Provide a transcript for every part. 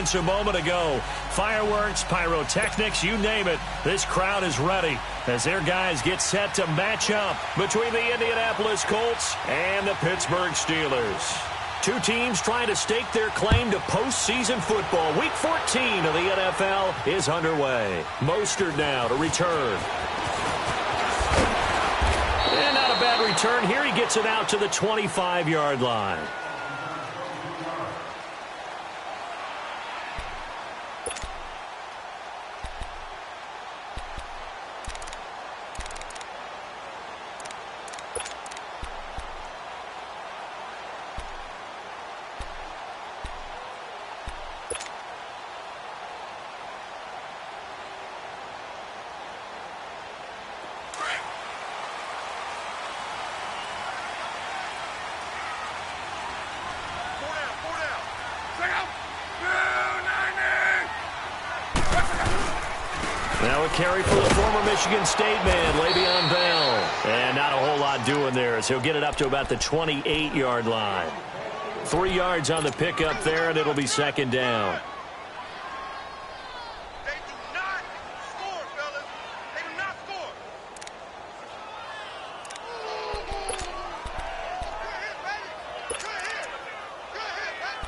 seconds a moment ago. Fireworks, pyrotechnics, you name it. This crowd is ready as their guys get set to match up between the Indianapolis Colts and the Pittsburgh Steelers. Two teams trying to stake their claim to postseason football. Week 14 of the NFL is underway. Mostert now to return. And not a bad return here. He gets it out to the 25-yard line. Now a carry for the former Michigan State man, Le'Veon Bell. And not a whole lot doing there as he'll get it up to about the 28-yard line. 3 yards on the pickup there, and it'll be second down. They do not score, fellas. They do not score. Good hit, baby. Good hit. Good hit, baby.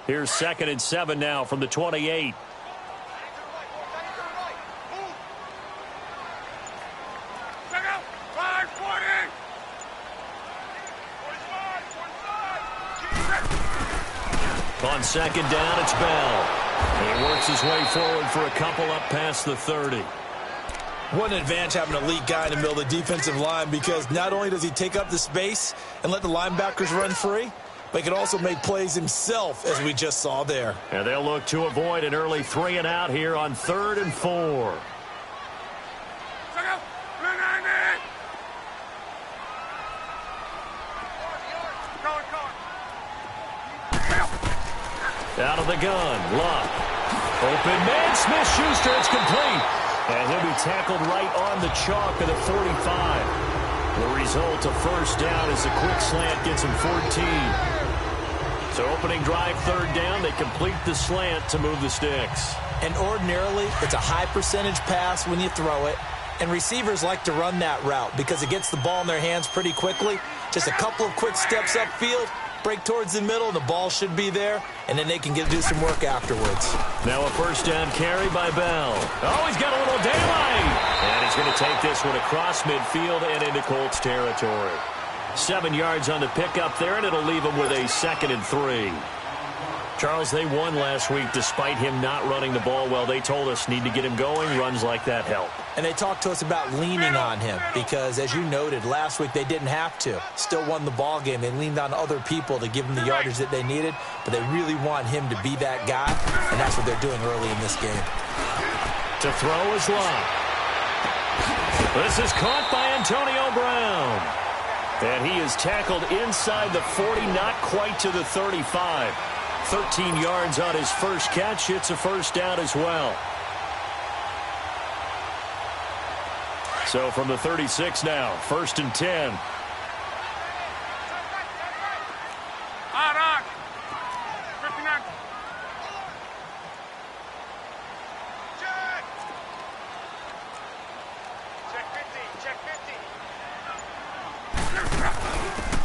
Here's 2nd and 7 now from the 28. On second down, it's Bell. And he works his way forward for a couple up past the 30. What an advantage having an elite guy in the middle of the defensive line, because not only does he take up the space and let the linebackers run free, but he can also make plays himself, as we just saw there. And they'll look to avoid an early 3 and out here on 3rd and 4. Out of the gun, Luck. Open man, Smith-Schuster, it's complete. And he'll be tackled right on the chalk of the 45. The result, a first down as the quick slant gets him 14. So opening drive, 3rd down, they complete the slant to move the sticks. And ordinarily, it's a high percentage pass when you throw it. And receivers like to run that route because it gets the ball in their hands pretty quickly. Just a couple of quick steps upfield, break towards the middle, and the ball should be there, and then they can do some work afterwards. Now a first down carry by Bell. Oh, he's got a little daylight. And he's going to take this one across midfield and into Colts territory. 7 yards on the pickup there, and it'll leave him with a 2nd and 3. Charles, they won last week despite him not running the ball well. They told us need to get him going. Runs like that help. And they talked to us about leaning on him because, as you noted, last week they didn't have to. Still won the ball game. They leaned on other people to give them the yardage that they needed, but they really want him to be that guy, and that's what they're doing early in this game. To throw is Luck. This is caught by Antonio Brown. And he is tackled inside the 40, not quite to the 35. 13 yards on his first catch. It's a first down as well. So from the 36 now, 1st and 10.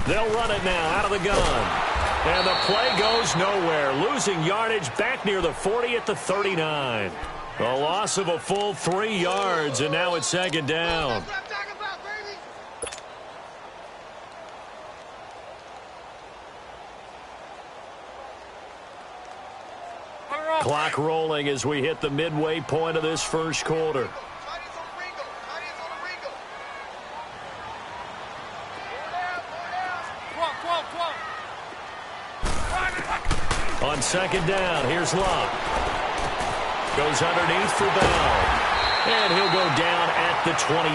They'll run it now out of the gun. And the play goes nowhere. Losing yardage back near the 40 at the 39. A loss of a full 3 yards, and now it's 2nd down. Clock rolling as we hit the midway point of this first quarter. On 2nd down, here's Luck. Goes underneath for Bell. And he'll go down at the 28.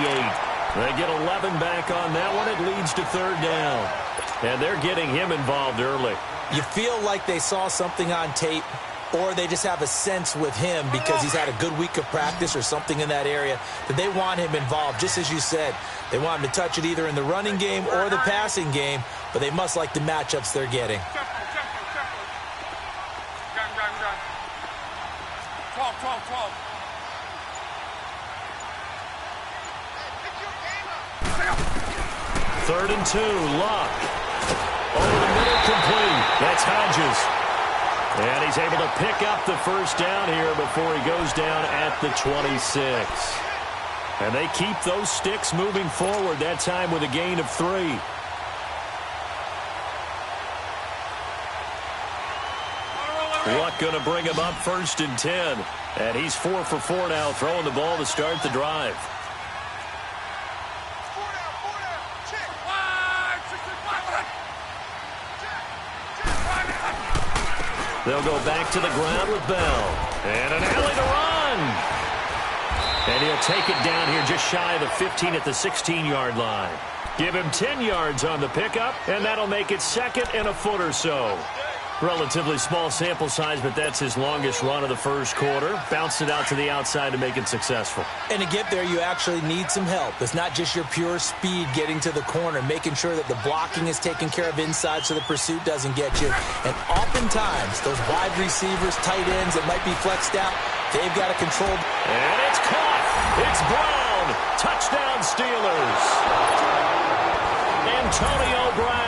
They get 11 back on that one. It leads to 3rd down. And they're getting him involved early. You feel like they saw something on tape or they just have a sense with him because he's had a good week of practice or something in that area that they want him involved. Just as you said, they want him to touch it either in the running game or the passing game, but they must like the matchups they're getting. 12. 3rd and 2, Luck. Over the middle, complete. That's Hodges. And he's able to pick up the first down here before he goes down at the 26. And they keep those sticks moving forward, that time with a gain of 3. Luck going to bring him up 1st and 10. And he's 4 for 4 now, throwing the ball to start the drive. They'll go back to the ground with Bell. And an alley to run. And he'll take it down here just shy of the 15 at the 16-yard line. Give him 10 yards on the pickup, and that'll make it 2nd and a foot or so. Relatively small sample size, but that's his longest run of the first quarter. Bounced it out to the outside to make it successful. And to get there, you actually need some help. It's not just your pure speed getting to the corner, making sure that the blocking is taken care of inside so the pursuit doesn't get you. And oftentimes, those wide receivers, tight ends that might be flexed out, they've got to control. And it's caught. It's Brown. Touchdown, Steelers. Antonio Brown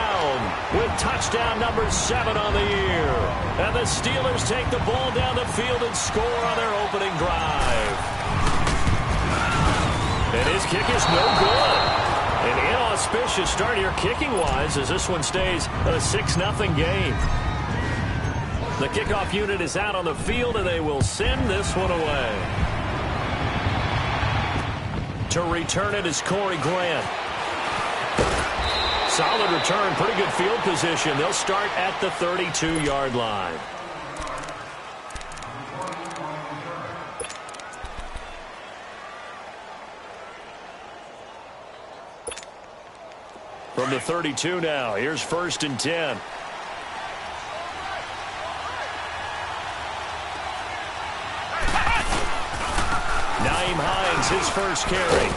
with touchdown number 7 on the year. And the Steelers take the ball down the field and score on their opening drive. And his kick is no good. An inauspicious start here kicking-wise as this one stays a 6-0 game. The kickoff unit is out on the field, and they will send this one away. To return it is Corey Grant. Solid return, pretty good field position. They'll start at the 32-yard line. From the 32 now, here's 1st and 10. Naeem Hines, his first carry.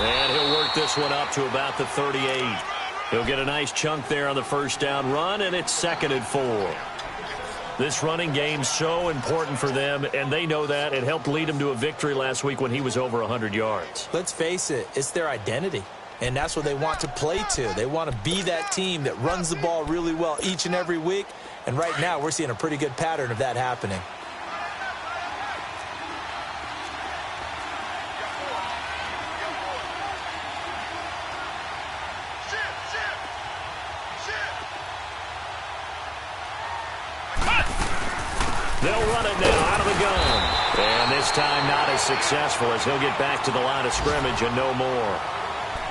And he'll work this one up to about the 38. He'll get a nice chunk there on the first down run, and it's 2nd and 4. This running game's so important for them, and they know that. It helped lead them to a victory last week when he was over 100 yards. Let's face it, it's their identity, and that's what they want to play to. They want to be that team that runs the ball really well each and every week, and right now we're seeing a pretty good pattern of that happening. They'll run it now out of the gun. And this time not as successful as he'll get back to the line of scrimmage and no more.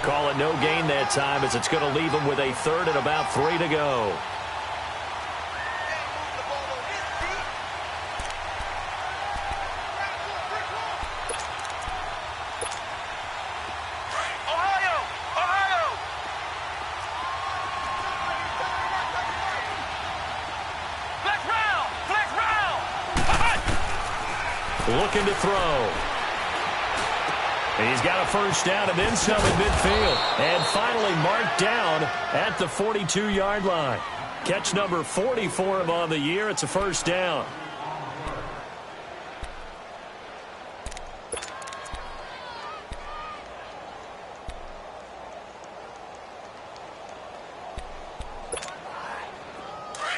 Call it no gain that time as it's going to leave him with a 3rd and about 3 to go. Looking to throw. And he's got a first down and then some at midfield. And finally marked down at the 42-yard line. Catch number 40 for him on the year. It's a first down.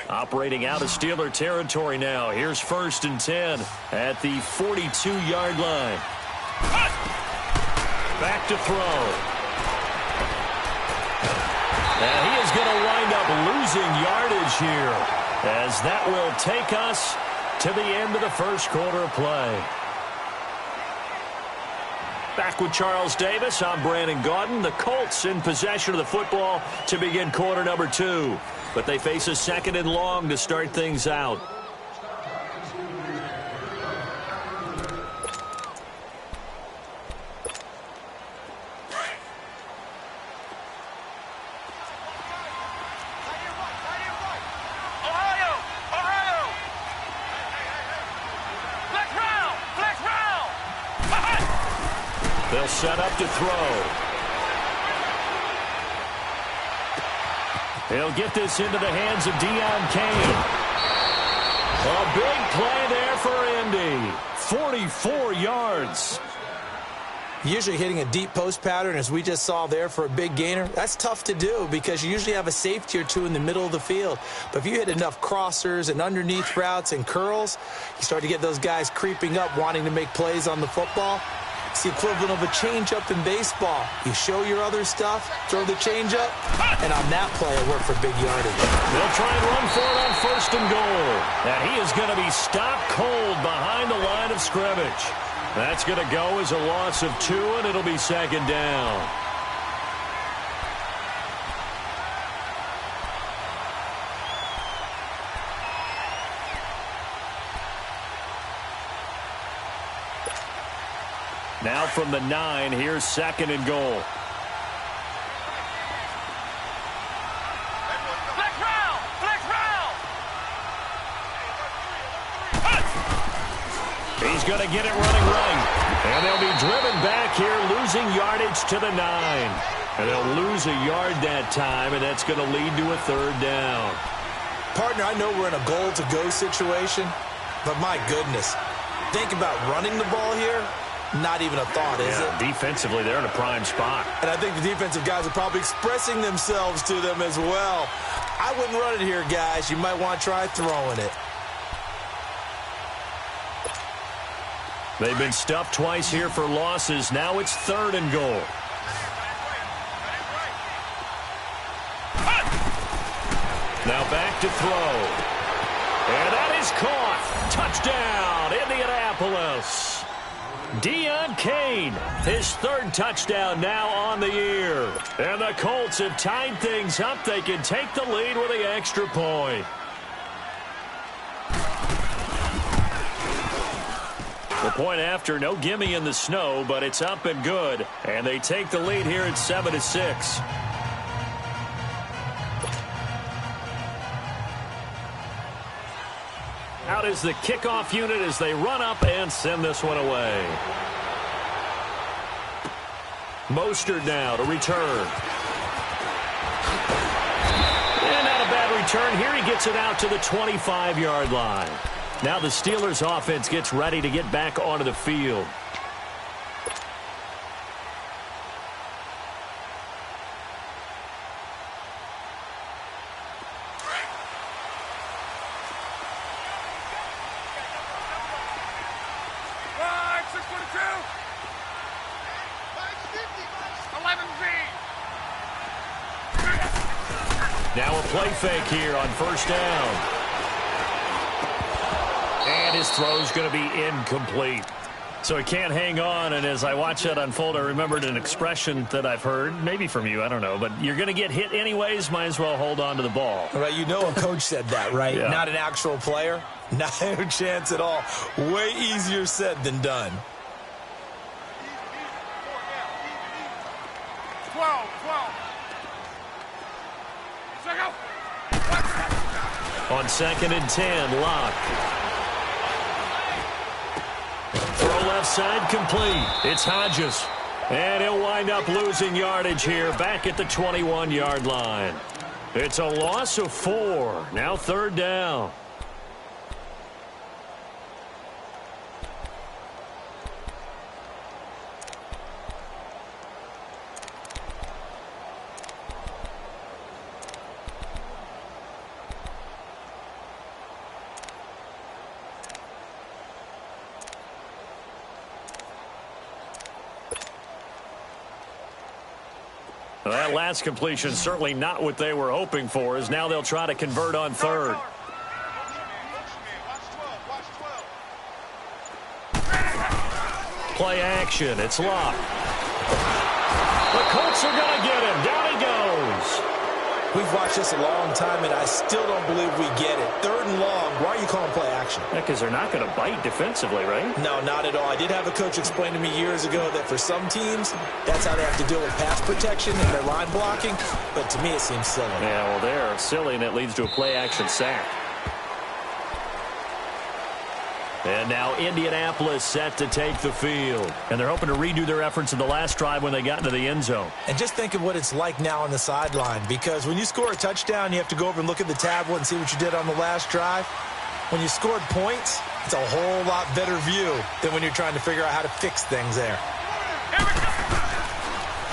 Operating out of Steeler territory now. Here's 1st and 10 at the 42-yard line. Back to throw. And he is going to wind up losing yardage here as that will take us to the end of the first quarter of play. Back with Charles Davis, I'm Brandon Gaudin. The Colts in possession of the football to begin quarter number 2. But they face a 2nd and long to start things out. They'll set up to throw. He'll get this into the hands of Kane. A big play there for Indy. 44 yards. Usually hitting a deep post pattern, as we just saw there for a big gainer, that's tough to do because you usually have a safety or two in the middle of the field. But if you hit enough crossers and underneath routes and curls, you start to get those guys creeping up, wanting to make plays on the football. It's the equivalent of a changeup in baseball. You show your other stuff, throw the changeup, and on that play, it worked for big yardage. They'll try and run for it on 1st and goal. And he is going to be stopped cold behind the line of scrimmage. That's going to go as a loss of 2, and it'll be 2nd down. Now from the 9, here's 2nd and goal. He's going to get it running right. And they'll be driven back here, losing yardage to the 9. And they'll lose a yard that time, and that's going to lead to a 3rd down. Partner, I know we're in a goal-to-go situation, but my goodness, think about running the ball here. Not even a thought, is it? Defensively, they're in a prime spot. And I think the defensive guys are probably expressing themselves to them as well. I wouldn't run it here, guys. You might want to try throwing it. They've been stuffed twice here for losses. Now it's 3rd and goal. Now back to throw. And that is caught. Touchdown, Indianapolis. Kane, his 3rd touchdown now on the year. And the Colts have tied things up. They can take the lead with the extra point. The point after, no gimme in the snow, but it's up and good. And they take the lead here at 7-6. Out is the kickoff unit as they run up and send this one away. Mostert now to return. And not a bad return here. He gets it out to the 25-yard line. Now the Steelers offense gets ready to get back onto the field. Now a play fake here on 1st down. And his throw's going to be incomplete. So he can't hang on, and as I watch that unfold, I remembered an expression that I've heard, maybe from you, I don't know, but you're going to get hit anyways, might as well hold on to the ball. All right, you know a coach said that, right? Yeah. Not an actual player. Not a chance at all. Way easier said than done. 12. On 2nd and 10, Locke. Throw left side complete. It's Hodges. And he'll wind up losing yardage here back at the 21-yard line. It's a loss of 4. Now 3rd down. Well, that last completion certainly not what they were hoping for, as now they'll try to convert on 3rd. Play action. It's Locke. The Colts are going to get him. Down he goes. We've watched this a long time, and I still don't believe we get it. 3rd and long. Why are you calling play action? Yeah, because they're not going to bite defensively, right? No, not at all. I did have a coach explain to me years ago that for some teams, that's how they have to deal with pass protection and their line blocking. But to me, it seems silly. Yeah, well, they're silly, and it leads to a play action sack. And now Indianapolis set to take the field. And they're hoping to redo their efforts in the last drive when they got into the end zone. And just think of what it's like now on the sideline, because when you score a touchdown, you have to go over and look at the tablet and see what you did on the last drive. When you scored points, it's a whole lot better view than when you're trying to figure out how to fix things there.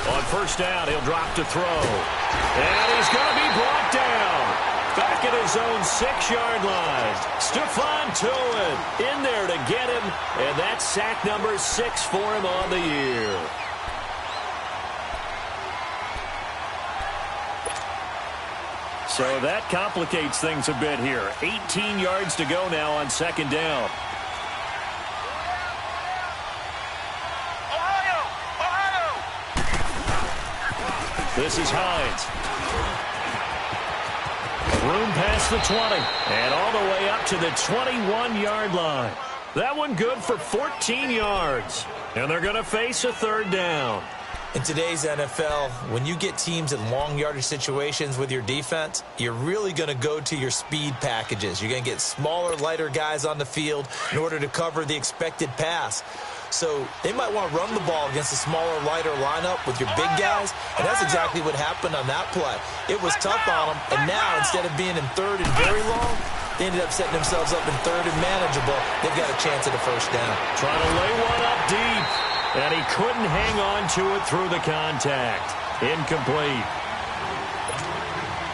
On first down, he'll drop to throw. And he's going to be brought down. Back at his own 6-yard line. Stephon Tuitt in there to get him. And that's sack number 6 for him on the year. So that complicates things a bit here. 18 yards to go now on second down. This is Hines. Room past the 20. And all the way up to the 21-yard line. That one good for 14 yards. And they're going to face a third down. In today's NFL, when you get teams in long yardage situations with your defense, you're really going to go to your speed packages. You're going to get smaller, lighter guys on the field in order to cover the expected pass. So they might want to run the ball against a smaller, lighter lineup with your big guys, and that's exactly what happened on that play. It was tough on them, and now instead of being in third and very long, they ended up setting themselves up in third and manageable. They've got a chance at a first down. Trying to lay one up deep, and he couldn't hang on to it through the contact. Incomplete.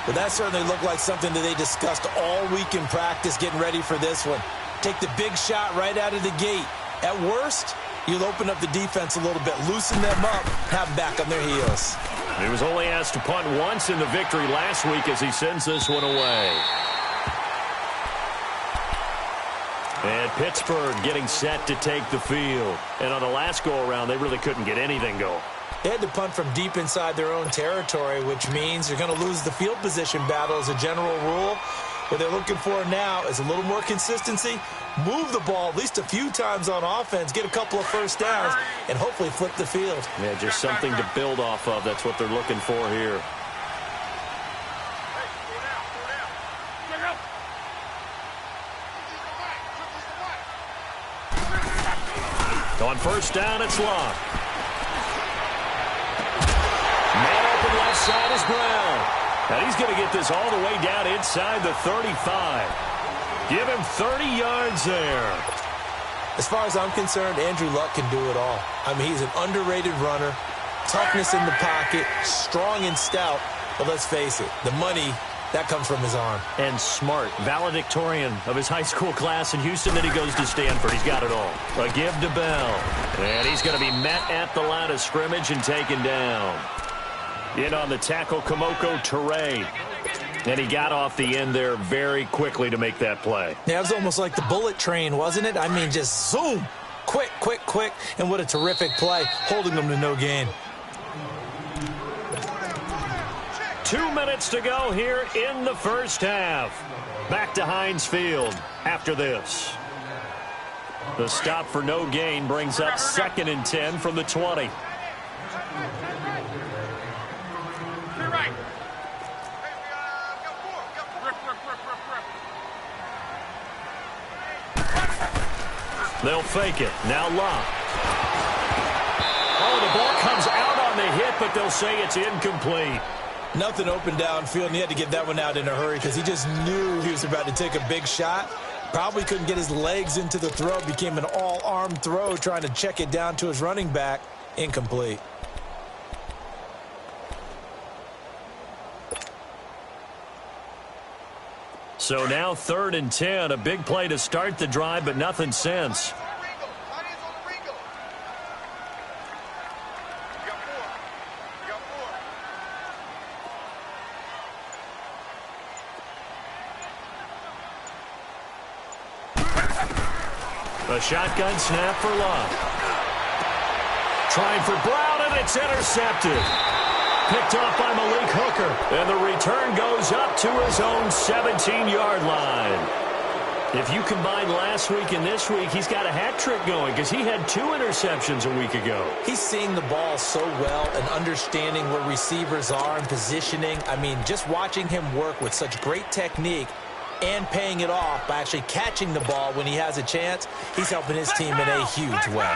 But that certainly looked like something that they discussed all week in practice getting ready for this one. Take the big shot right out of the gate. At worst, you'll open up the defense a little bit, loosen them up, have them back on their heels. He was only asked to punt once in the victory last week as he sends this one away. And Pittsburgh getting set to take the field. And on the last go-around, they really couldn't get anything going. They had to punt from deep inside their own territory, which means you're going to lose the field position battle as a general rule. What they're looking for now is a little more consistency, move the ball at least a few times on offense, get a couple of first downs, and hopefully flip the field. Yeah, just something to build off of. That's what they're looking for here. On first down, it's Locke. Man open left side is Brown. And he's going to get this all the way down inside the 35. Give him 30 yards there. As far as I'm concerned, Andrew Luck can do it all. I mean, he's an underrated runner, toughness in the pocket, strong and stout. But let's face it, the money, that comes from his arm. And smart, valedictorian of his high school class in Houston. Then he goes to Stanford. He's got it all. A give to Bell. And he's going to be met at the line of scrimmage and taken down. In on the tackle, Kamoko Toure. And he got off the end there very quickly to make that play. Yeah, it was almost like the bullet train, wasn't it? I mean, just zoom. Quick, quick, quick. And what a terrific play, holding them to no gain. 2 minutes to go here in the first half. Back to Heinz Field after this. The stop for no gain brings up 2nd and 10 from the 20. They'll fake it. Now Locke. Oh, the ball comes out on the hit, but they'll say it's incomplete. Nothing open downfield, and he had to get that one out in a hurry because he just knew he was about to take a big shot. Probably couldn't get his legs into the throw. Became an all-arm throw trying to check it down to his running back. Incomplete. So now 3rd and 10. A big play to start the drive, but nothing since. A shotgun snap for Locke. Trying for Brown, and it's intercepted. Picked off by Malik Hooker. And the return goes up to his own 17-yard line. If you combine last week and this week, he's got a hat trick going because he had 2 interceptions a week ago. He's seeing the ball so well and understanding where receivers are and positioning. I mean, just watching him work with such great technique, and paying it off by actually catching the ball when he has a chance. He's helping his team in a huge way.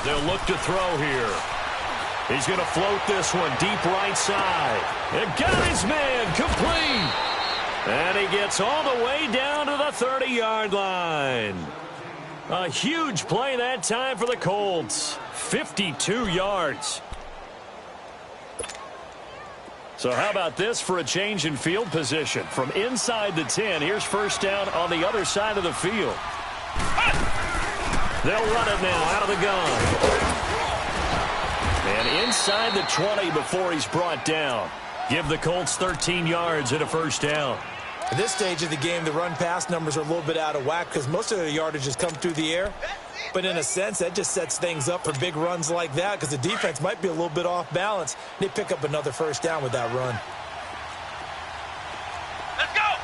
They'll look to throw here. He's going to float this one deep right side. And got his man complete. And he gets all the way down to the 30-yard line. A huge play that time for the Colts. 52 yards. So how about this for a change in field position? From inside the 10, here's first down on the other side of the field. They'll run it now out of the gun. And inside the 20 before he's brought down. Give the Colts 13 yards and a first down. At this stage of the game, the run-pass numbers are a little bit out of whack because most of their yardage has come through the air. But in a sense, that just sets things up for big runs like that because the defense might be a little bit off balance. They pick up another first down with that run. Let's go!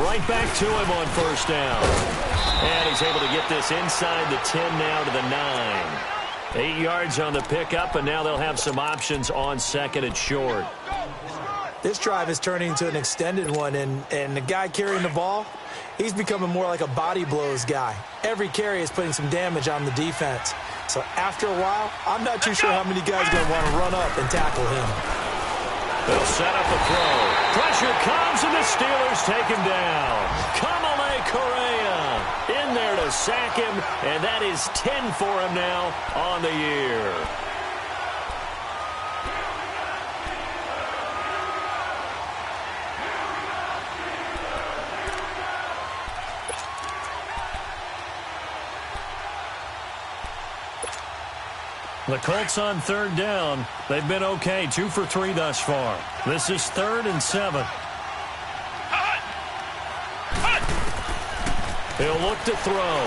Right back to him on first down. And he's able to get this inside the 10 now to the 9. 8 yards on the pickup, and now they'll have some options on second and short. This drive is turning into an extended one, and the guy carrying the ball, he's becoming more like a body blows guy. Every carry is putting some damage on the defense. So after a while, I'm not too sure how many guys are going to want to run up and tackle him. They'll set up a throw. Pressure comes, and the Steelers take him down. Kamale Correa in there to sack him, and that is 10 for him now on the year. The Colts on third down. They've been okay, 2 for 3 thus far. This is 3rd and 7. He'll look to throw.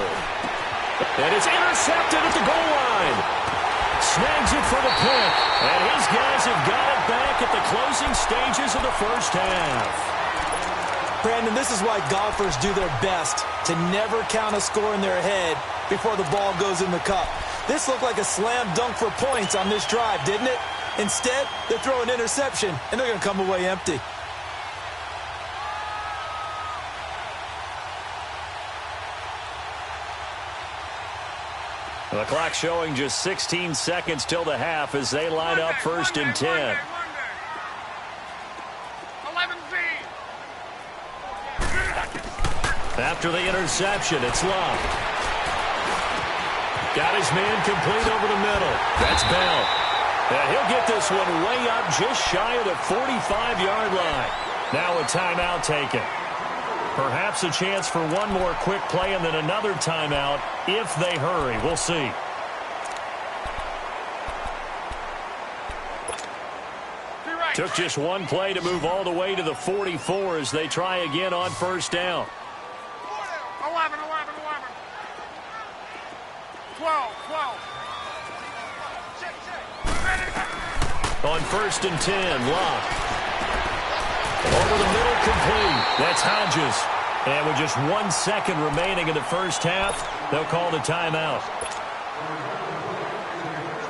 And it's intercepted at the goal line. Snags it for the pick. And his guys have got it back at the closing stages of the first half. Brandon, this is why golfers do their best to never count a score in their head before the ball goes in the cup. This looked like a slam dunk for points on this drive, didn't it? Instead, they throw an interception, and they're going to come away empty. The clock showing just 16 seconds till the half as they line up first and 10. 11 After the interception, it's Love. Got his man complete over the middle. That's Bell. And he'll get this one way up just shy of the 45-yard line. Now a timeout taken. Perhaps a chance for one more quick play and then another timeout if they hurry. We'll see. Took just one play to move all the way to the 44 as they try again on first down. 11, 12. On first and 10, Locke. Over the middle, complete. That's Hodges. And with just 1 second remaining in the first half, they'll call the timeout.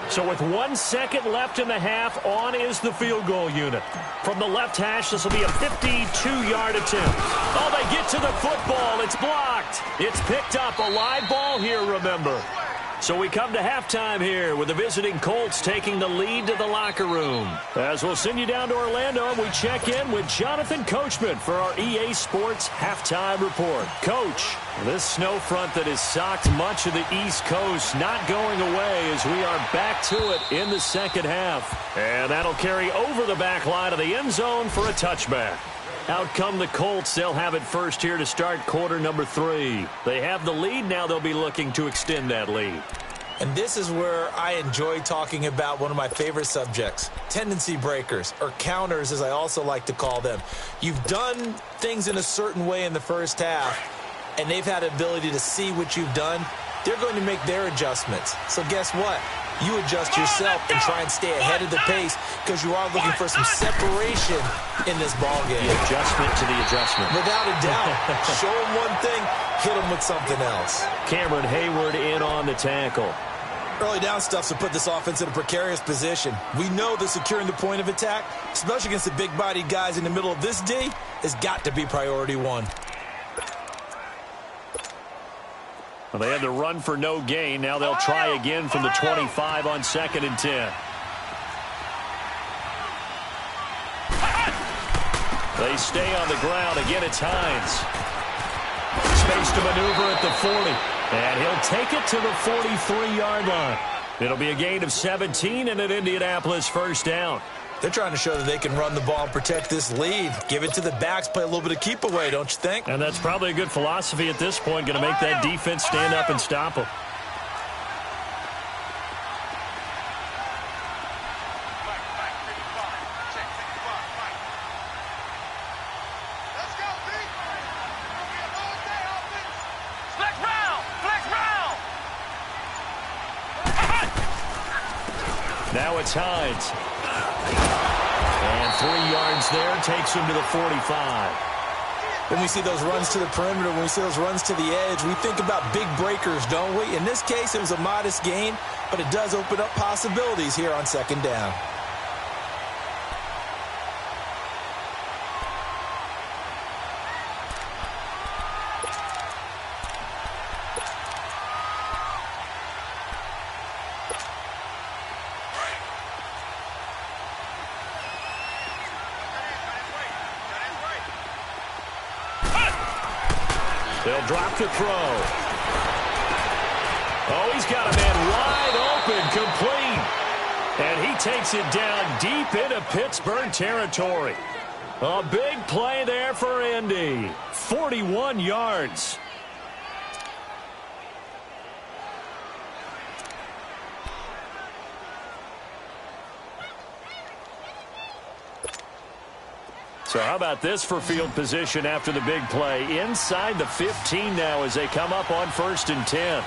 So with 1 second left in the half, on is the field goal unit. From the left hash, this will be a 52-yard attempt. Oh, they get to the football. It's blocked. It's picked up. A live ball here, remember. So we come to halftime here with the visiting Colts taking the lead to the locker room. As we'll send you down to Orlando, we check in with Jonathan Coachman for our EA Sports Halftime Report. Coach, this snow front that has socked much of the East Coast not going away as we are back to it in the second half. And that'll carry over the back line of the end zone for a touchback. Out come the Colts. They'll have it first here to start quarter number 3. They have the lead. Now they'll be looking to extend that lead. And this is where I enjoy talking about one of my favorite subjects, tendency breakers, or counters as I also like to call them. You've done things in a certain way in the first half, and they've had the ability to see what you've done. They're going to make their adjustments. So guess what? you adjust yourself and try and stay ahead of the pace because you are looking for some separation in this ball game. The adjustment to the adjustment. Without a doubt. Show them one thing, hit them with something else. Cameron Hayward in on the tackle. Early down stuffs will put this offense in a precarious position. We know that securing the point of attack, especially against the big-bodied guys in the middle of this D, has got to be priority one. Well, they had to run for no gain. Now they'll try again from the 25 on 2nd and 10. They stay on the ground. Again, it's Hines. Space to maneuver at the 40. And he'll take it to the 43-yard line. It'll be a gain of 17 and an Indianapolis first down. They're trying to show that they can run the ball and protect this lead. Give it to the backs, play a little bit of keep away, don't you think? And that's probably a good philosophy at this point. Going to make that defense stand up and stop them. Let's go, B. It'll be a long day, offense. Flex round. Now it's Hines. And 3 yards there takes him to the 45. When we see those runs to the perimeter, when we see those runs to the edge, we think about big breakers, don't we? In this case, it was a modest gain, but it does open up possibilities here on 2nd down. They'll drop to throw. Oh, he's got a man wide open, complete. And he takes it down deep into Pittsburgh territory. A big play there for Indy. 41 yards. So how about this for field position after the big play? Inside the 15 now as they come up on 1st and 10.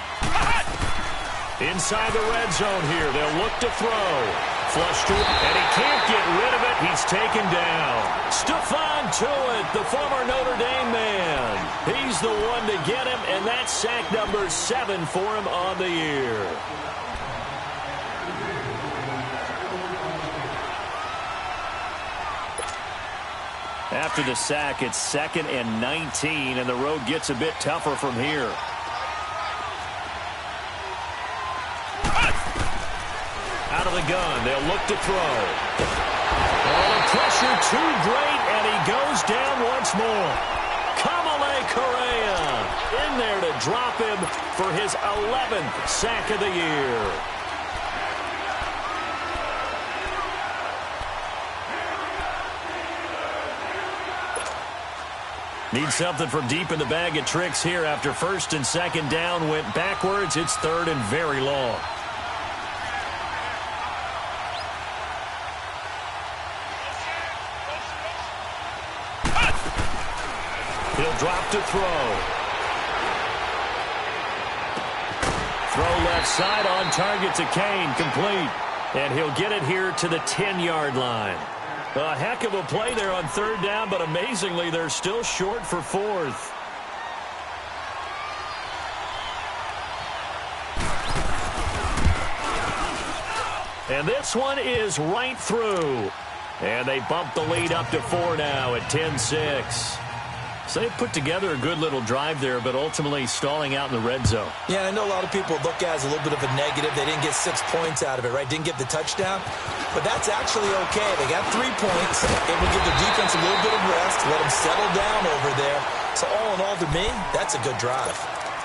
Inside the red zone here. They'll look to throw. Flush to it, and he can't get rid of it. He's taken down. Stephon Tuitt, the former Notre Dame man. He's the one to get him, and that's sack number 7 for him on the year. After the sack, it's 2nd and 19, and the road gets a bit tougher from here. Out of the gun, they'll look to throw. Oh, the pressure too great, and he goes down once more. Kamale Correa in there to drop him for his 11th sack of the year. Need something from deep in the bag of tricks here after 1st and 2nd down went backwards. It's 3rd and very long. He'll drop to throw. Throw left side on target to Kane, complete. And he'll get it here to the 10-yard line. A heck of a play there on 3rd down, but amazingly, they're still short for 4th. And this one is right through. And they bump the lead up to 4 now at 10-6. So they put together a good little drive there, but ultimately stalling out in the red zone. Yeah, I know a lot of people look at it as a little bit of a negative. They didn't get 6 points out of it, right? Didn't get the touchdown. But that's actually okay. They got 3 points. It will give the defense a little bit of rest, let them settle down over there. So all in all, to me, that's a good drive.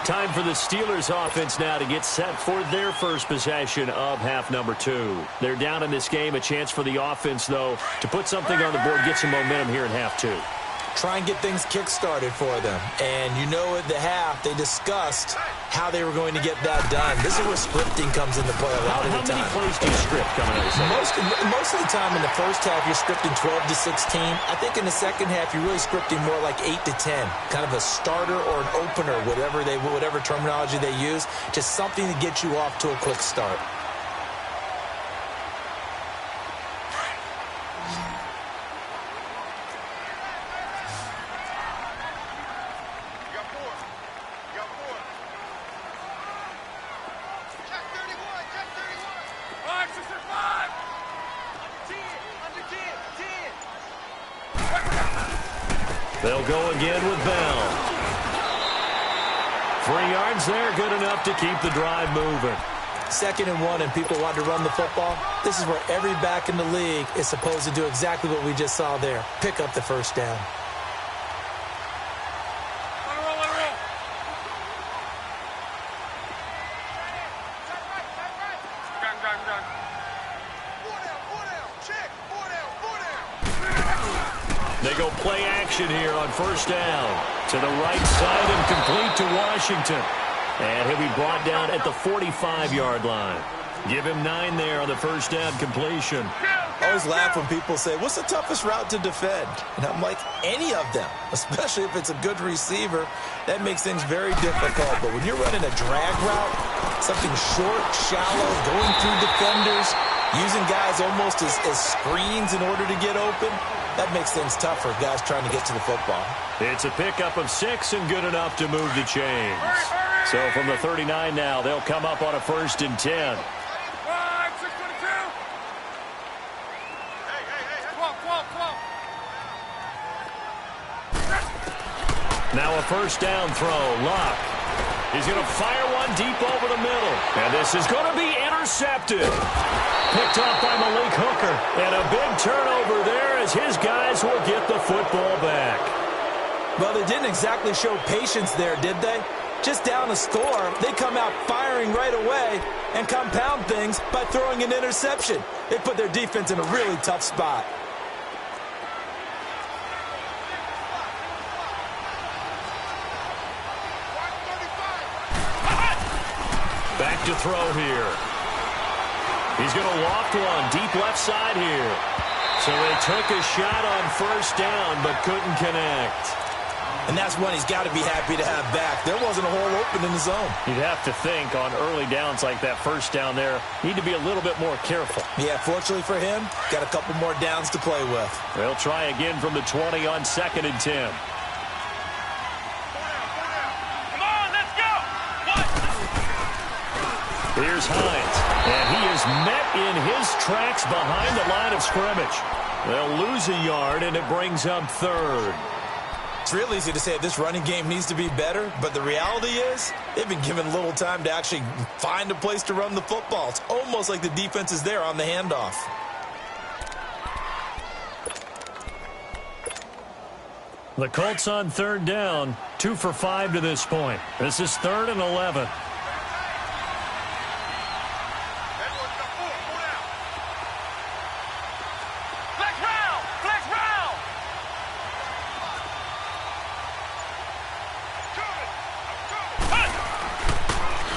Time for the Steelers offense now to get set for their first possession of half number 2. They're down in this game. A chance for the offense, though, to put something on the board, get some momentum here in half 2. Try and get things kick-started for them. And you know at the half, they discussed how they were going to get that done. This is where scripting comes into play a lot of the time. How many plays do you script coming out of the second? Most of the time in the first half, you're scripting 12 to 16. I think in the second half, you're really scripting more like 8 to 10. Kind of a starter or an opener, whatever terminology they use. Just something to get you off to a quick start. They'll go again with Bell. 3 yards there, good enough to keep the drive moving. 2nd and 1 and people want to run the football. This is where every back in the league is supposed to do exactly what we just saw there. Pick up the first down. They go play action here on first down. To the right side and complete to Washington. And he'll be brought down at the 45-yard line. Give him 9 there on the first down completion. I always laugh when people say, what's the toughest route to defend? And I'm like, any of them, especially if it's a good receiver. That makes things very difficult. But when you're running a drag route, something short, shallow, going through defenders, using guys almost as screens in order to get open, that makes things tough for guys trying to get to the football. It's a pickup of 6 and good enough to move the chains. So from the 39 now, they'll come up on a 1st and 10. Now a first down throw. Luck. He's going to fire one deep over the middle. And this is going to be intercepted. Picked off by Malik Hooker. And a big turnover there as his guys will get the football back. Well, they didn't exactly show patience there, did they? Just down a score, they come out firing right away and compound things by throwing an interception. They put their defense in a really tough spot. Back to throw here. He's going to loft one deep left side here. So they took a shot on first down but couldn't connect. And that's one he's got to be happy to have back. There wasn't a hole open in the zone. You'd have to think on early downs like that first down there, need to be a little bit more careful. Yeah, fortunately for him, got a couple more downs to play with. They'll try again from the 20 on 2nd and 10. Come on, let's go! Here's Hines, and he is met in his tracks behind the line of scrimmage. They'll lose a yard, and it brings up 3rd. It's real easy to say this running game needs to be better, but the reality is they've been given little time to actually find a place to run the football. It's almost like the defense is there on the handoff. The Colts on 3rd down, 2 for 5 to this point. This is 3rd and 11.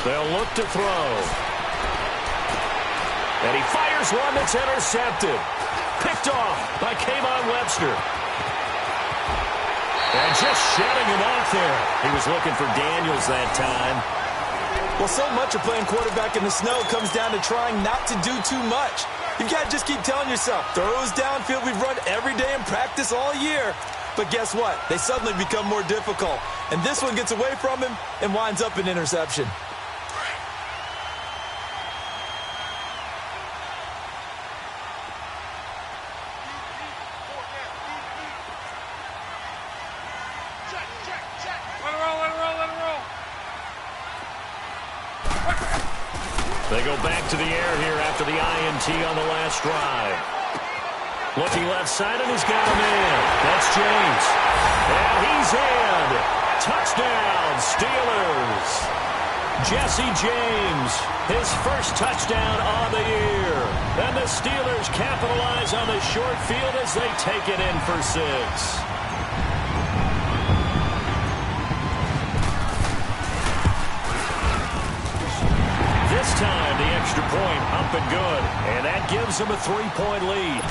They'll look to throw. And he fires one that's intercepted. Picked off by Kayvon Webster. And just shutting him off there. He was looking for Daniels that time. Well, so much of playing quarterback in the snow comes down to trying not to do too much. You've got to just keep telling yourself, throws downfield we've run every day in practice all year. But guess what? They suddenly become more difficult. And this one gets away from him and winds up an interception. They go back to the air here after the INT on the last drive. Looking left side, and he's got him in. That's James. And he's in. Touchdown, Steelers. Jesse James, his first touchdown on the year. And the Steelers capitalize on the short field as they take it in for 6. This time, the extra point up and good. And that gives them a 3-point lead.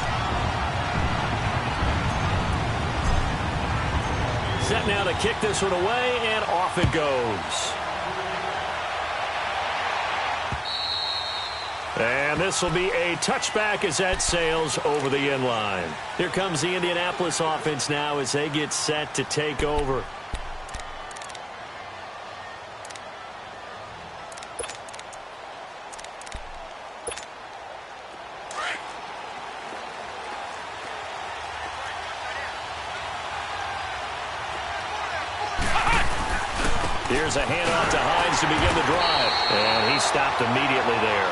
Set now to kick this one away, and off it goes. And this will be a touchback as that sails over the end line. Here comes the Indianapolis offense now as they get set to take over. Here's a handoff to Hines to begin the drive. And he stopped immediately there.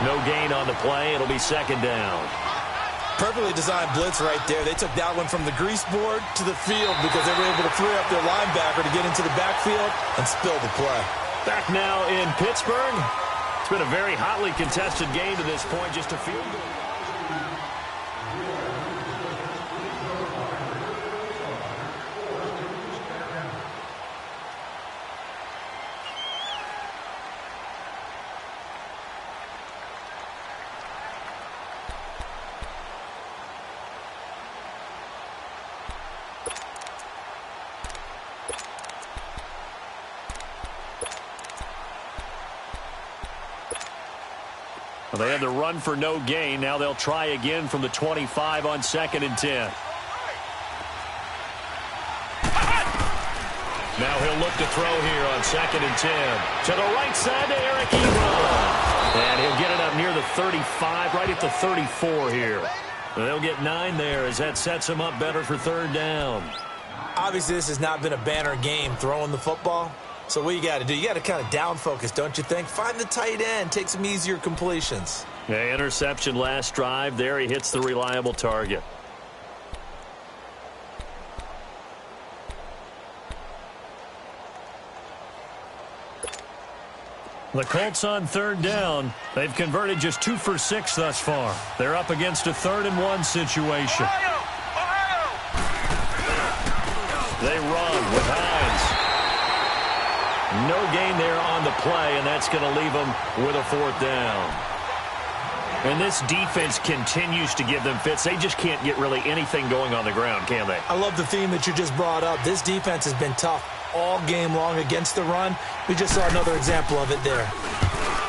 No gain on the play. It'll be second down. Perfectly designed blitz right there. They took that one from the grease board to the field because they were able to free up their linebacker to get into the backfield and spill the play. Back now in Pittsburgh. It's been a very hotly contested game to this point, just a field goal. Well, they had the run for no gain. Now they'll try again from the 25 on 2nd and 10. Now he'll look to throw here on 2nd and 10. To the right side to Eric Ebron. And he'll get it up near the 35, right at the 34 here. They'll get 9 there as that sets him up better for 3rd down. Obviously, this has not been a banner game throwing the football. So what you got to do, you got to kind of down focus, don't you think? Find the tight end, take some easier completions. Yeah, interception last drive. There he hits the reliable target. The Colts on 3rd down. They've converted just 2 for 6 thus far. They're up against a 3rd and 1 situation. They run with Hines. No gain there on the play, and that's going to leave them with a 4th down. And this defense continues to give them fits. They just can't get really anything going on the ground, can they? I love the theme that you just brought up. This defense has been tough all game long against the run. We just saw another example of it there.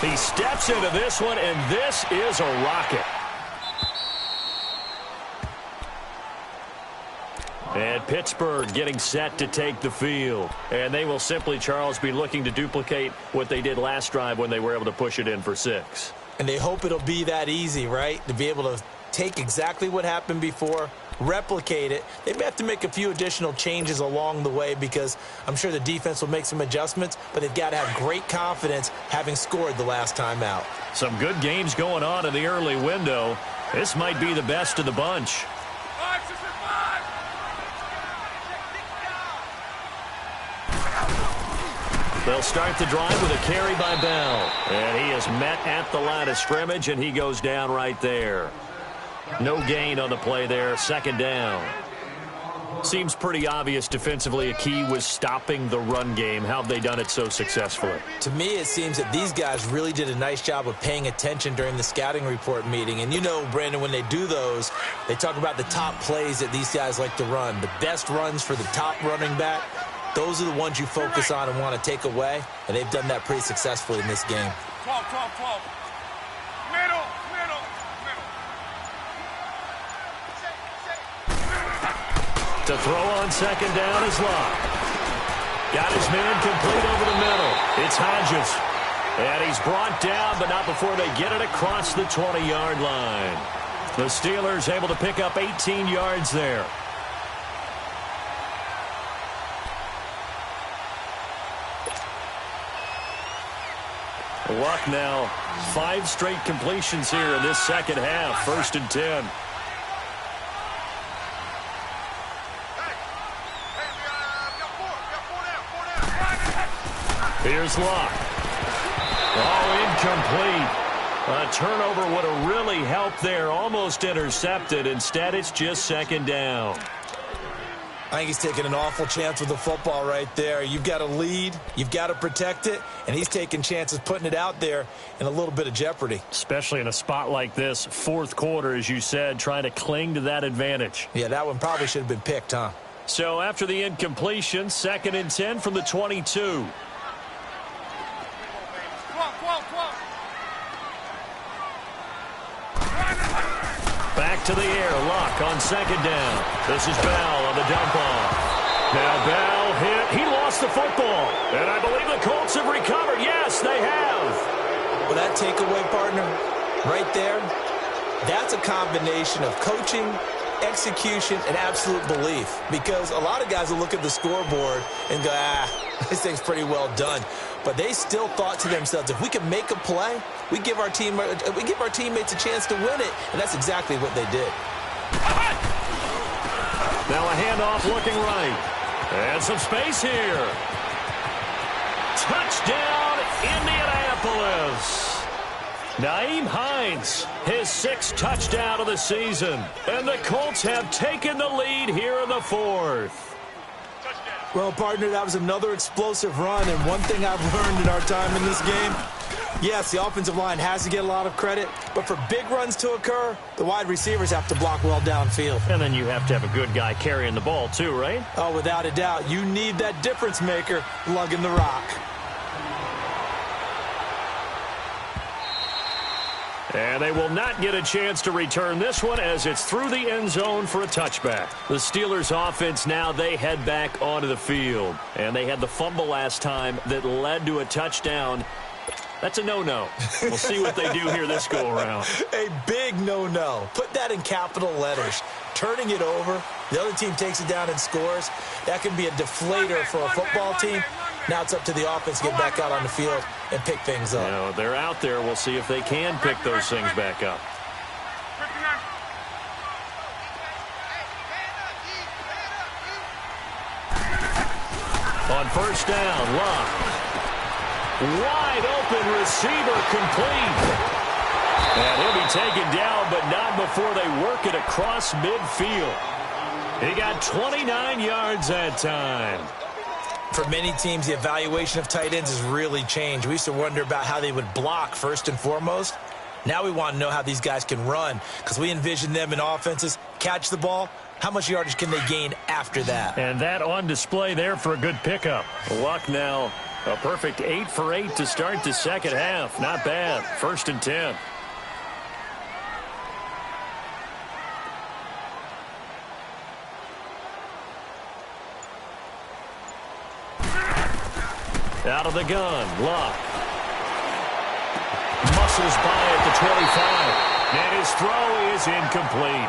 He steps into this one, and this is a rocket. And Pittsburgh getting set to take the field. And they will simply, Charles, be looking to duplicate what they did last drive when they were able to push it in for 6. And they hope it'll be that easy, right? To be able to take exactly what happened before, replicate it. They may have to make a few additional changes along the way because I'm sure the defense will make some adjustments, but they've got to have great confidence having scored the last time out. Some good games going on in the early window. This might be the best of the bunch. They'll start the drive with a carry by Bell. And he is met at the line of scrimmage, and he goes down right there. No gain on the play there, 2nd down. Seems pretty obvious defensively a key was stopping the run game. How have they done it so successfully? To me, it seems that these guys really did a nice job of paying attention during the scouting report meeting. And you know, Brandon, when they do those, they talk about the top plays that these guys like to run. The best runs for the top running back. Those are the ones you focus on and want to take away, and they've done that pretty successfully in this game. 12, 12, 12. Middle. To throw on 2nd down is Locke. Got his man complete over the middle. It's Hodges. And he's brought down, but not before they get it across the 20-yard line. The Steelers able to pick up 18 yards there. Luck now, 5 straight completions here in this second half. 1st and 10. Here's Luck. Oh, incomplete. A turnover would have really helped there. Almost intercepted. Instead, it's just 2nd down. I think he's taking an awful chance with the football right there. You've got to lead, you've got to protect it, and he's taking chances putting it out there in a little bit of jeopardy. Especially in a spot like this, 4th quarter, as you said, trying to cling to that advantage. Yeah, that one probably should have been picked, huh? So after the incompletion, 2nd and 10 from the 22. Back to the air, Luck on 2nd down. This is Bell on the dump off. Now Bell hit. He lost the football. And I believe the Colts have recovered. Yes, they have. Well, that takeaway, partner, right there, that's a combination of coaching execution, and absolute belief. Because a lot of guys will look at the scoreboard and go, this thing's pretty well done. But they still thought to themselves, if we can make a play, we give our teammates a chance to win it. And that's exactly what they did. Now a handoff looking right. And some space here. Touchdown, Indianapolis. Nyheim Hines, his 6th touchdown of the season. And the Colts have taken the lead here in the 4th. Well, partner, that was another explosive run. And one thing I've learned in our time in this game, yes, the offensive line has to get a lot of credit, but for big runs to occur, the wide receivers have to block well downfield. And then you have to have a good guy carrying the ball too, right? Oh, without a doubt. You need that difference maker lugging the rock. And they will not get a chance to return this one as it's through the end zone for a touchback. The Steelers offense now, they head back onto the field. And they had the fumble last time that led to a touchdown. That's a no-no. We'll see what they do here this go-around. A big no-no. Put that in capital letters. Turning it over, the other team takes it down and scores. That can be a deflator for a football team. Now it's up to the offense to get back out on the field and pick things up. You know, they're out there. We'll see if they can pick those things back up. On first down, Locke. Wide open receiver complete. And he'll be taken down, but not before they work it across midfield. He got 29 yards that time. For many teams, the evaluation of tight ends has really changed. We used to wonder about how they would block first and foremost. Now we want to know how these guys can run because we envision them in offenses, catch the ball. How much yardage can they gain after that? And that on display there for a good pickup. Luck now, a perfect 8 for 8 to start the second half. Not bad. 1st and 10. Out of the gun, Luck. Muscles by at the 25. And his throw is incomplete.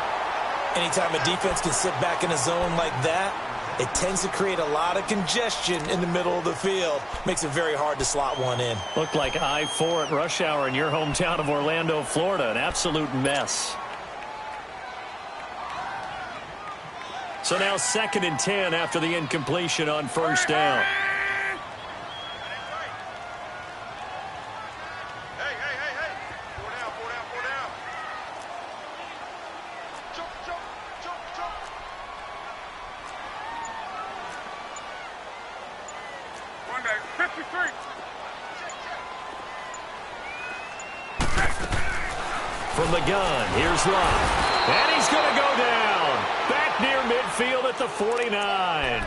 Anytime a defense can sit back in a zone like that, it tends to create a lot of congestion in the middle of the field. Makes it very hard to slot one in. Looked like I-4 at rush hour in your hometown of Orlando, Florida. An absolute mess. So now 2nd and 10 after the incompletion on first down. From the gun, here's Locke. And he's going to go down. Back near midfield at the 49.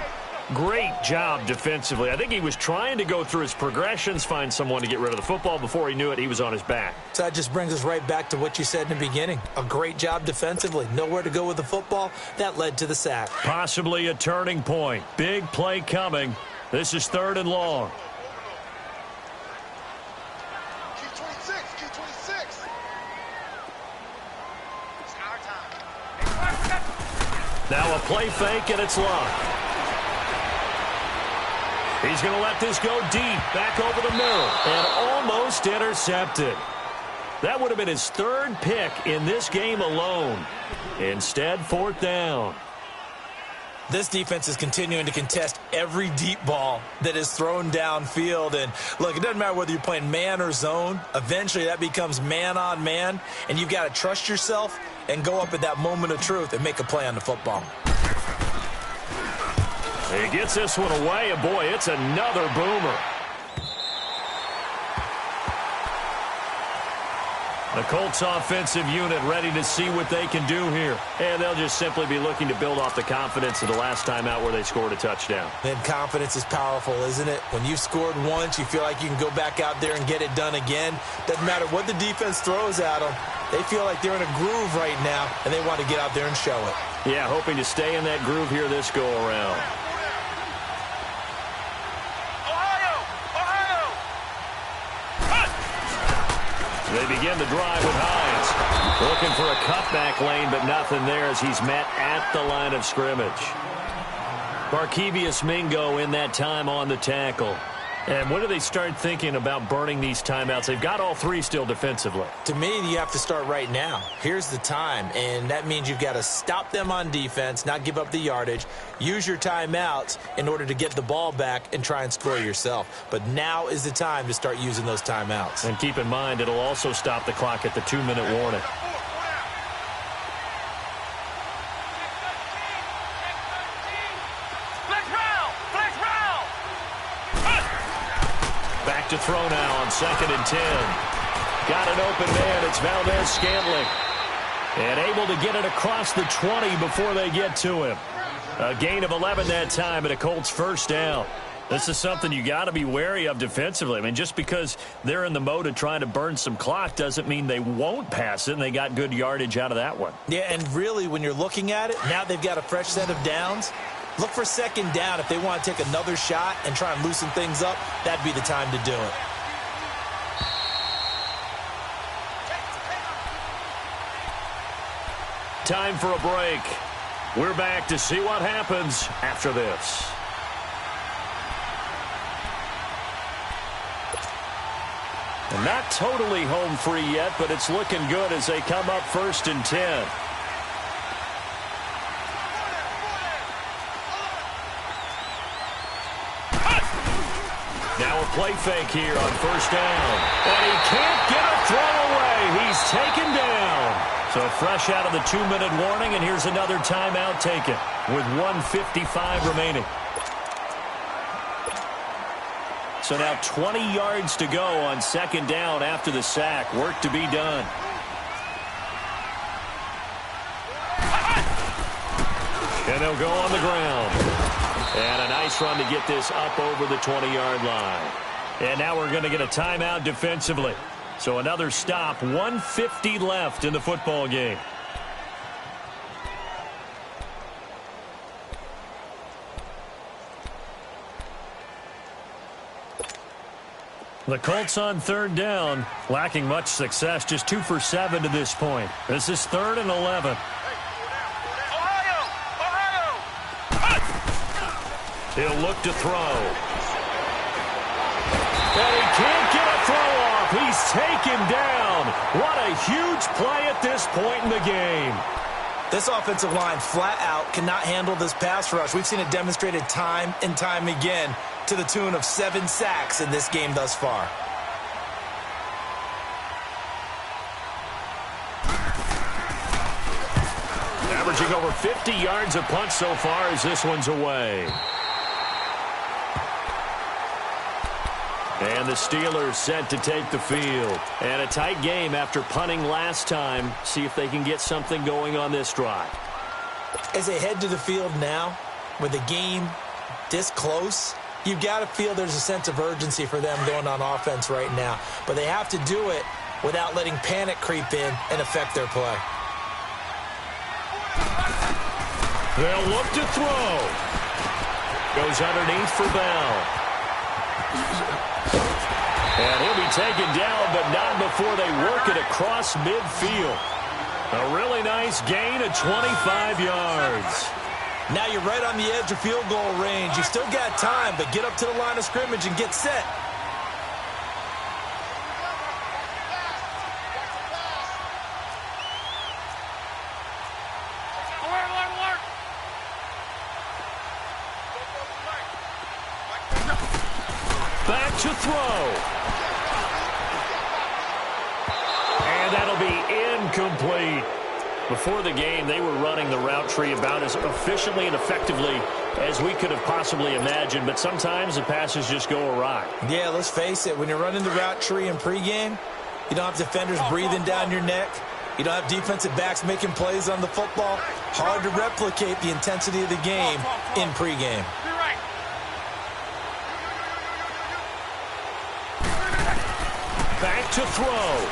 Great job defensively. I think he was trying to go through his progressions, find someone to get rid of the football. Before he knew it, he was on his back. So that just brings us right back to what you said in the beginning. A great job defensively. Nowhere to go with the football. That led to the sack. Possibly a turning point. Big play coming. This is 3rd and long. Now a play fake, and it's Luck. He's going to let this go deep, back over the middle, and almost intercepted. That would have been his 3rd pick in this game alone. Instead, 4th down. This defense is continuing to contest every deep ball that is thrown downfield. And, look, it doesn't matter whether you're playing man or zone. Eventually, that becomes man on man, and you've got to trust yourself and go up at that moment of truth and make a play on the football. He gets this one away, and, boy, it's another boomer. The Colts offensive unit ready to see what they can do here. And they'll just simply be looking to build off the confidence of the last time out where they scored a touchdown. And confidence is powerful, isn't it? When you've scored once, you feel like you can go back out there and get it done again. Doesn't matter what the defense throws at them. They feel like they're in a groove right now, and they want to get out there and show it. Yeah, hoping to stay in that groove here this go-around. They begin the drive with Hines. Looking for a cutback lane, but nothing there as he's met at the line of scrimmage. Barkevious Mingo in that time on the tackle. And when do they start thinking about burning these timeouts? They've got all three still defensively. To me, you have to start right now. Here's the time, and that means you've got to stop them on defense, not give up the yardage, use your timeouts in order to get the ball back and try and score yourself. But now is the time to start using those timeouts. And keep in mind, it'll also stop the clock at the 2-minute warning. Back to throw now on 2nd and 10. Got an open man. It's Valdez-Scantling. And able to get it across the 20 before they get to him. A gain of 11 that time and a Colts first down. This is something you got to be wary of defensively. I mean, just because they're in the mode of trying to burn some clock doesn't mean they won't pass it, and they got good yardage out of that one. Yeah, and really, when you're looking at it, now they've got a fresh set of downs. Look for 2nd down. If they want to take another shot and try and loosen things up, that'd be the time to do it. Time for a break. We're back to see what happens after this. And not totally home free yet, but it's looking good as they come up 1st and 10. Now a play fake here on 1st down. And he can't get a throw away. He's taken down. So fresh out of the 2-minute warning, and here's another timeout taken with 1:55 remaining. So now 20 yards to go on 2nd down after the sack. Work to be done. And they'll go on the ground. And a nice run to get this up over the 20-yard line. And now we're going to get a timeout defensively. So another stop, 1:50 left in the football game. The Colts on 3rd down, lacking much success, just 2 for 7 to this point. This is 3rd and 11. He'll look to throw. And he can't get a throw off. He's taken down. What a huge play at this point in the game. This offensive line flat out cannot handle this pass rush. We've seen it demonstrated time and time again to the tune of 7 sacks in this game thus far. Averaging over 50 yards a punt so far as this one's away. And the Steelers set to take the field. And a tight game after punting last time. See if they can get something going on this drive. As they head to the field now, with the game this close, you've got to feel there's a sense of urgency for them going on offense right now. But they have to do it without letting panic creep in and affect their play. They'll look to throw. Goes underneath for Bell. And he'll be taken down, but not before they work it across midfield. A really nice gain of 25 yards. Now you're right on the edge of field goal range. You still got time, but get up to the line of scrimmage and get set. Back to throw. And that'll be incomplete. Before the game, they were running the route tree about as efficiently and effectively as we could have possibly imagined, but sometimes the passes just go awry. Yeah, let's face it. When you're running the route tree in pregame, you don't have defenders breathing down your neck. You don't have defensive backs making plays on the football. Hard to replicate the intensity of the game in pregame. Back to throw.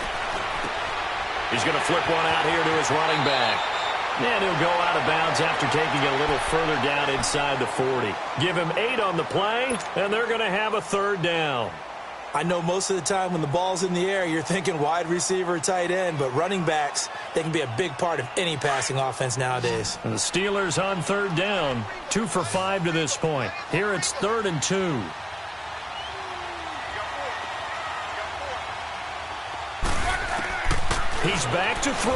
He's going to flip one out here to his running back. And he'll go out of bounds after taking it a little further down inside the 40. Give him 8 on the play, and they're going to have a 3rd down. I know most of the time when the ball's in the air, you're thinking wide receiver, tight end, but running backs, they can be a big part of any passing offense nowadays. And the Steelers on third down, 2 for 5 to this point. Here it's 3rd and 2. He's back to throw.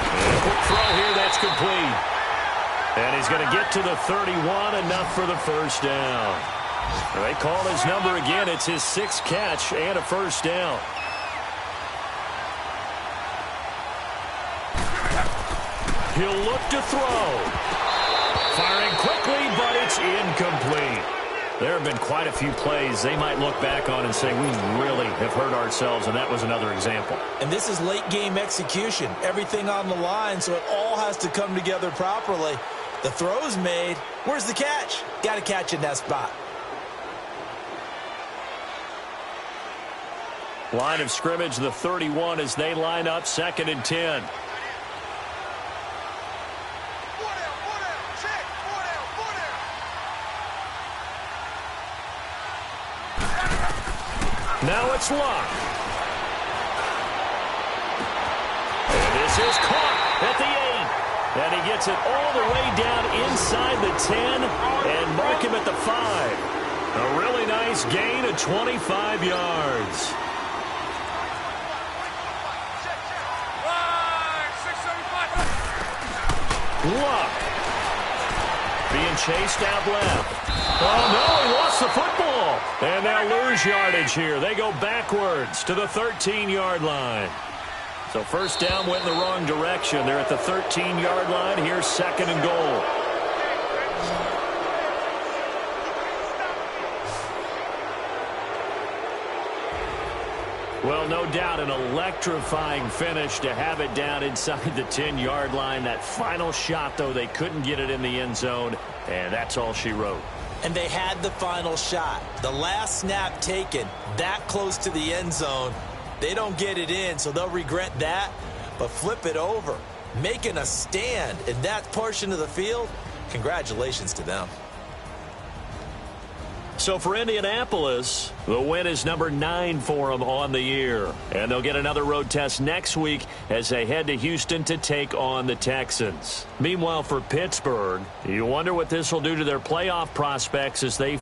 And a quick throw here, that's complete. And he's going to get to the 31, enough for the first down. They call his number again. It's his 6th catch and a first down. He'll look to throw. Firing quickly, but it's incomplete. There have been quite a few plays they might look back on and say, we really have hurt ourselves, and that was another example. And this is late-game execution. Everything on the line, so it all has to come together properly. The throw's made. Where's the catch? Got to catch in that spot. Line of scrimmage, the 31, as they line up 2nd and 10. Now it's Luck. And this is caught at the 8. And he gets it all the way down inside the 10 and mark him at the 5. A really nice gain of 25 yards. Luck being chased out left. Oh, no, he lost the football. And they'll lose yardage here. They go backwards to the 13-yard line. So first down went in the wrong direction. They're at the 13-yard line. Here's 2nd and goal. Well, no doubt an electrifying finish to have it down inside the 10-yard line. That final shot, though, they couldn't get it in the end zone, and that's all she wrote. And they had the final shot. The last snap taken that close to the end zone. They don't get it in, so they'll regret that. But flip it over, making a stand in that portion of the field, congratulations to them. So for Indianapolis, the win is number 9 for them on the year. And they'll get another road test next week as they head to Houston to take on the Texans. Meanwhile, for Pittsburgh, you wonder what this will do to their playoff prospects as they